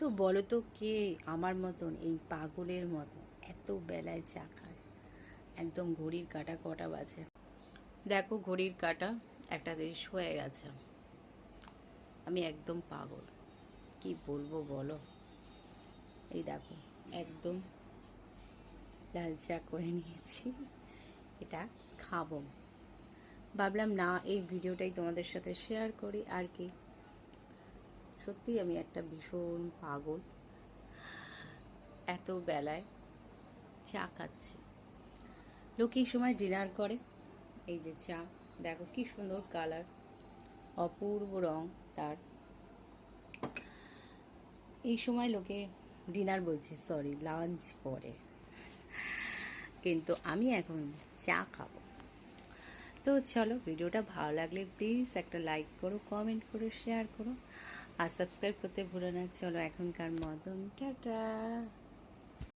তো বলো তো কে আমার মতন এই পাগলের মতন এত বেলায় চা খায়? একদম ঘড়ির কাঁটা কটা বাজে দেখো, ঘড়ির কাঁটা একটা দেশ হয়ে গেছে। আমি একদম পাগল, কি বলবো বলো। এই দেখো, একদম লাল চা করে নিয়েছি, এটা খাবো। ভাবলাম না, এই ভিডিওটাই তোমাদের সাথে শেয়ার করি আর কি। সত্যি আমি একটা ভীষণ পাগল, এত বেলায় চা খাচ্ছি। লোক এই সময় ডিনার করে। এই যে চা, দেখো কি সুন্দর কালার, অপূর্ব রং তার। এই সময় লোকে ডিনার বলছি, সরি, লাঞ্চ করে, কিন্তু আমি এখন চা খাবো। তো চলো, ভিডিওটা ভালো লাগলে প্লিজ একটা লাইক করো, কমেন্ট করো, শেয়ার করো, আর সাবস্ক্রাইব করতে ভুলো না। চলো এখনকার মতন টাটা।